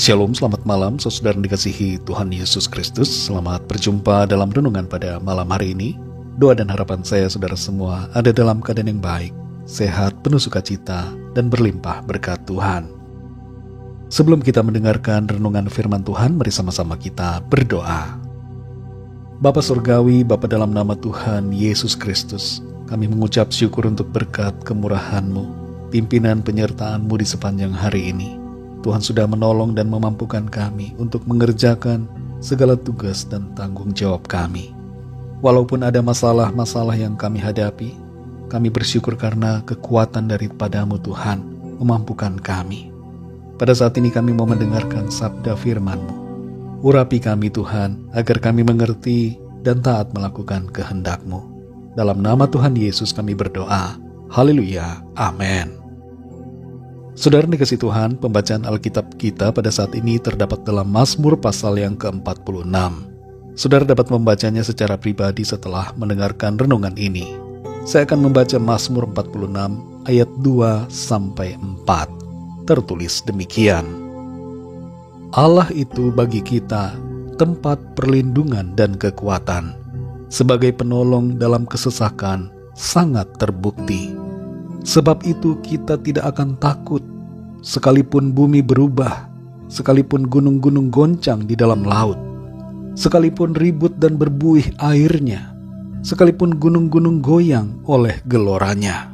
Shalom, selamat malam saudara dikasihi Tuhan Yesus Kristus. Selamat berjumpa dalam renungan pada malam hari ini. Doa dan harapan saya saudara semua ada dalam keadaan yang baik, sehat, penuh sukacita, dan berlimpah berkat Tuhan. Sebelum kita mendengarkan renungan firman Tuhan, mari sama-sama kita berdoa. Bapa Surgawi, Bapa dalam nama Tuhan Yesus Kristus, kami mengucap syukur untuk berkat kemurahan-Mu, pimpinan penyertaan-Mu di sepanjang hari ini. Tuhan sudah menolong dan memampukan kami untuk mengerjakan segala tugas dan tanggung jawab kami. Walaupun ada masalah-masalah yang kami hadapi, kami bersyukur karena kekuatan daripada-Mu Tuhan memampukan kami. Pada saat ini kami mau mendengarkan sabda firman-Mu. Urapi kami Tuhan, agar kami mengerti dan taat melakukan kehendak-Mu. Dalam nama Tuhan Yesus kami berdoa. Haleluya. Amin. Saudara dikasih Tuhan, pembacaan Alkitab kita pada saat ini terdapat dalam Mazmur pasal yang ke-46. Saudara dapat membacanya secara pribadi setelah mendengarkan renungan ini. Saya akan membaca Mazmur 46 ayat 2-4. Tertulis demikian. Allah itu bagi kita tempat perlindungan dan kekuatan. Sebagai penolong dalam kesesakan sangat terbukti. Sebab itu kita tidak akan takut, sekalipun bumi berubah, sekalipun gunung-gunung goncang di dalam laut, sekalipun ribut dan berbuih airnya, sekalipun gunung-gunung goyang oleh geloranya.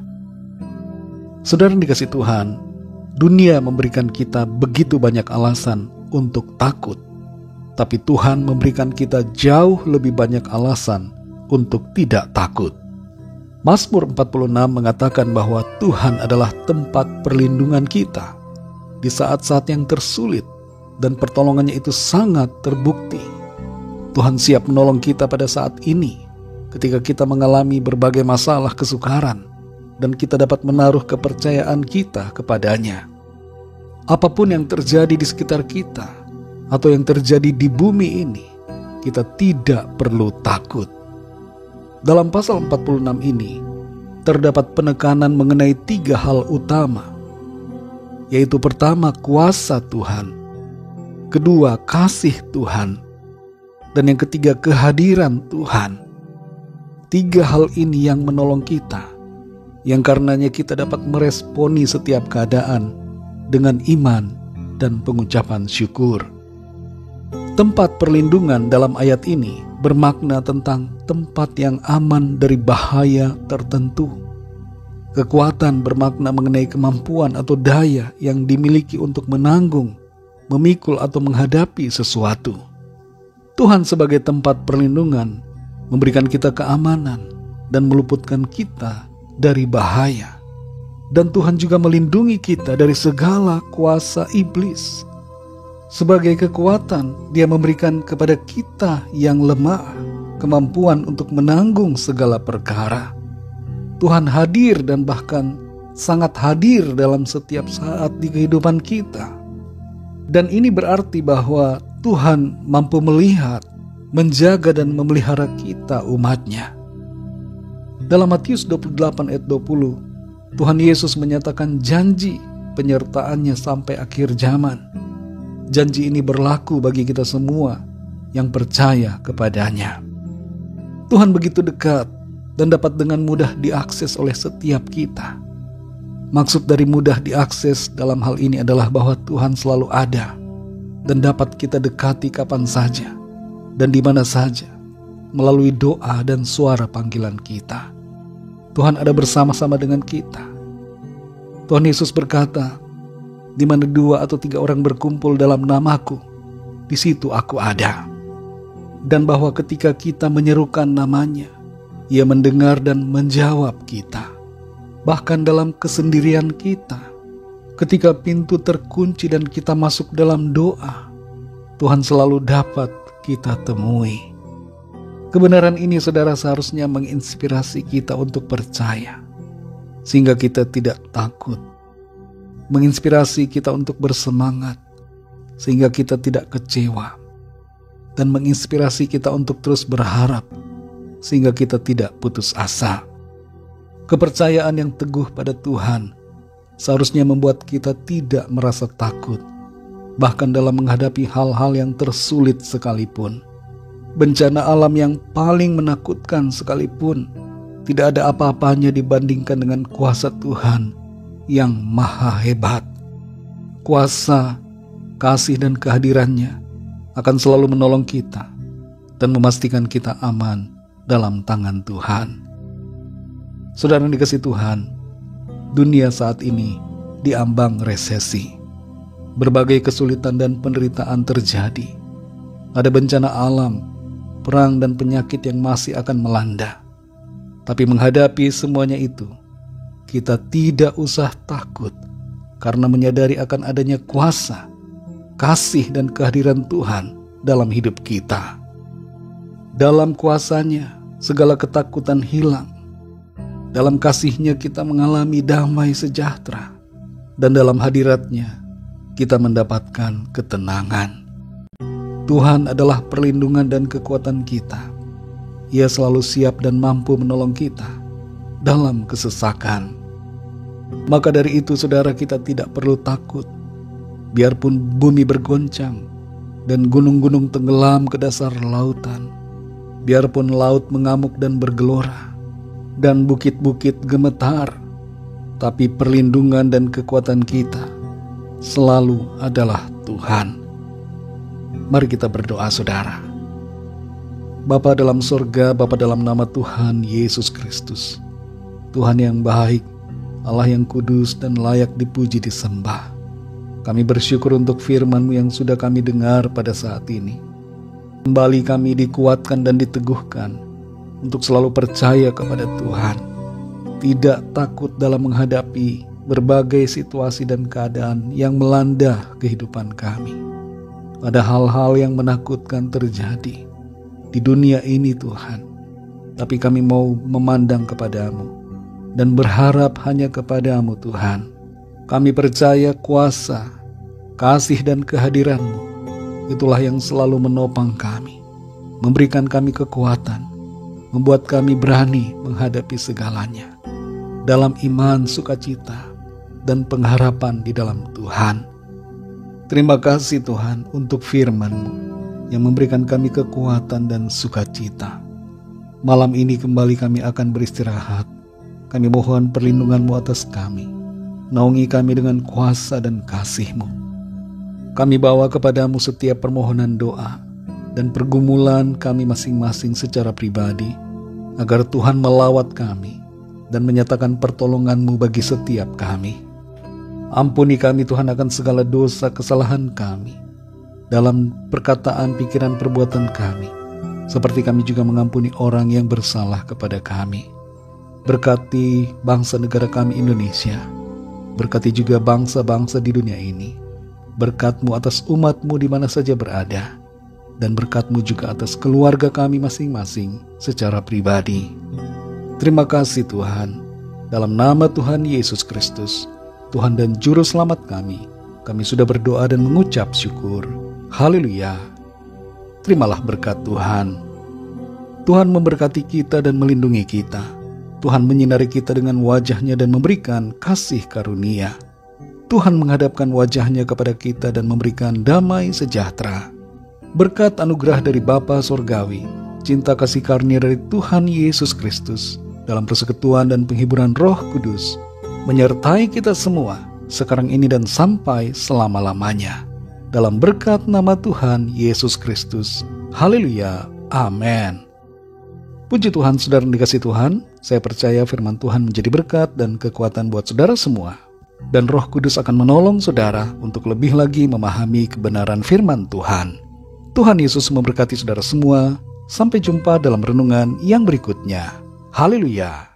Saudara dikasih Tuhan, dunia memberikan kita begitu banyak alasan untuk takut, tapi Tuhan memberikan kita jauh lebih banyak alasan untuk tidak takut. Mazmur 46 mengatakan bahwa Tuhan adalah tempat perlindungan kita di saat-saat yang tersulit, dan pertolongannya itu sangat terbukti. Tuhan siap menolong kita pada saat ini ketika kita mengalami berbagai masalah kesukaran dan kita dapat menaruh kepercayaan kita kepadanya. Apapun yang terjadi di sekitar kita atau yang terjadi di bumi ini, kita tidak perlu takut. Dalam pasal 46 ini, terdapat penekanan mengenai 3 hal utama, yaitu pertama, kuasa Tuhan, kedua, kasih Tuhan, dan yang ketiga, kehadiran Tuhan. 3 hal ini yang menolong kita, yang karenanya kita dapat meresponi setiap keadaan dengan iman dan pengucapan syukur. Tempat perlindungan dalam ayat ini bermakna tentang tempat yang aman dari bahaya tertentu. Kekuatan bermakna mengenai kemampuan atau daya yang dimiliki untuk menanggung, memikul atau menghadapi sesuatu. Tuhan sebagai tempat perlindungan memberikan kita keamanan dan meluputkan kita dari bahaya. Dan Tuhan juga melindungi kita dari segala kuasa iblis. Sebagai kekuatan, Dia memberikan kepada kita yang lemah kemampuan untuk menanggung segala perkara. Tuhan hadir dan bahkan sangat hadir dalam setiap saat di kehidupan kita. Dan ini berarti bahwa Tuhan mampu melihat, menjaga dan memelihara kita umat-Nya. Dalam Matius 28 ayat 20, Tuhan Yesus menyatakan janji penyertaan-Nya sampai akhir zaman. Janji ini berlaku bagi kita semua yang percaya kepadanya. Tuhan begitu dekat dan dapat dengan mudah diakses oleh setiap kita. Maksud dari mudah diakses dalam hal ini adalah bahwa Tuhan selalu ada dan dapat kita dekati kapan saja dan di mana saja melalui doa dan suara panggilan kita. Tuhan ada bersama-sama dengan kita. Tuhan Yesus berkata, di mana 2 atau 3 orang berkumpul dalam namaku, di situ aku ada. Dan bahwa ketika kita menyerukan namanya, Ia mendengar dan menjawab kita. Bahkan dalam kesendirian kita, ketika pintu terkunci dan kita masuk dalam doa, Tuhan selalu dapat kita temui. Kebenaran ini saudara seharusnya menginspirasi kita untuk percaya, sehingga kita tidak takut. Menginspirasi kita untuk bersemangat, sehingga kita tidak kecewa, dan menginspirasi kita untuk terus berharap, sehingga kita tidak putus asa. Kepercayaan yang teguh pada Tuhan seharusnya membuat kita tidak merasa takut, bahkan dalam menghadapi hal-hal yang tersulit sekalipun. Bencana alam yang paling menakutkan sekalipun, tidak ada apa-apanya dibandingkan dengan kuasa Tuhan yang maha hebat. Kuasa, kasih dan kehadirannya akan selalu menolong kita dan memastikan kita aman dalam tangan Tuhan. Saudara yang dikasihi Tuhan, dunia saat ini diambang resesi. Berbagai kesulitan dan penderitaan terjadi. Ada bencana alam, perang dan penyakit yang masih akan melanda. Tapi menghadapi semuanya itu, kita tidak usah takut karena menyadari akan adanya kuasa, kasih dan kehadiran Tuhan dalam hidup kita. Dalam kuasanya, segala ketakutan hilang. Dalam kasih-Nya kita mengalami damai sejahtera. Dan dalam hadirat-Nya, kita mendapatkan ketenangan. Tuhan adalah perlindungan dan kekuatan kita. Ia selalu siap dan mampu menolong kita dalam kesesakan. Maka dari itu saudara, kita tidak perlu takut. Biarpun bumi bergoncang dan gunung-gunung tenggelam ke dasar lautan. Biarpun laut mengamuk dan bergelora dan bukit-bukit gemetar. Tapi perlindungan dan kekuatan kita selalu adalah Tuhan. Mari kita berdoa saudara. Bapa dalam sorga, Bapa dalam nama Tuhan Yesus Kristus, Tuhan yang baik, Allah yang kudus dan layak dipuji disembah. Kami bersyukur untuk firman-Mu yang sudah kami dengar pada saat ini. Kembali kami dikuatkan dan diteguhkan untuk selalu percaya kepada Tuhan, tidak takut dalam menghadapi berbagai situasi dan keadaan yang melanda kehidupan kami. Ada hal-hal yang menakutkan terjadi di dunia ini Tuhan, tapi kami mau memandang kepada-Mu dan berharap hanya kepada-Mu Tuhan. Kami percaya kuasa, kasih dan kehadiran-Mu, itulah yang selalu menopang kami, memberikan kami kekuatan, membuat kami berani menghadapi segalanya dalam iman, sukacita, dan pengharapan di dalam Tuhan. Terima kasih Tuhan untuk firman-Mu yang memberikan kami kekuatan dan sukacita. Malam ini kembali kami akan beristirahat. Kami mohon perlindungan-Mu atas kami. Naungi kami dengan kuasa dan kasih-Mu. Kami bawa kepada-Mu setiap permohonan doa dan pergumulan kami masing-masing secara pribadi, agar Tuhan melawat kami dan menyatakan pertolongan-Mu bagi setiap kami. Ampuni kami Tuhan akan segala dosa kesalahan kami dalam perkataan, pikiran, perbuatan kami, seperti kami juga mengampuni orang yang bersalah kepada kami. Berkati bangsa negara kami Indonesia, berkati juga bangsa-bangsa di dunia ini. Berkat-Mu atas umat-Mu di mana saja berada, dan berkat-Mu juga atas keluarga kami masing-masing secara pribadi. Terima kasih Tuhan, dalam nama Tuhan Yesus Kristus, Tuhan dan Juru Selamat kami sudah berdoa dan mengucap syukur. Haleluya. Terimalah berkat Tuhan. Tuhan memberkati kita dan melindungi kita. Tuhan menyinari kita dengan wajah-Nya dan memberikan kasih karunia. Tuhan menghadapkan wajah-Nya kepada kita dan memberikan damai sejahtera. Berkat anugerah dari Bapa Sorgawi, cinta kasih karunia dari Tuhan Yesus Kristus, dalam persekutuan dan penghiburan Roh Kudus, menyertai kita semua sekarang ini dan sampai selama-lamanya. Dalam berkat nama Tuhan Yesus Kristus. Haleluya. Amin. Puji Tuhan, saudara yang dikasihi Tuhan. Saya percaya firman Tuhan menjadi berkat dan kekuatan buat saudara semua. Dan Roh Kudus akan menolong saudara untuk lebih lagi memahami kebenaran firman Tuhan. Tuhan Yesus memberkati saudara semua. Sampai jumpa dalam renungan yang berikutnya. Haleluya.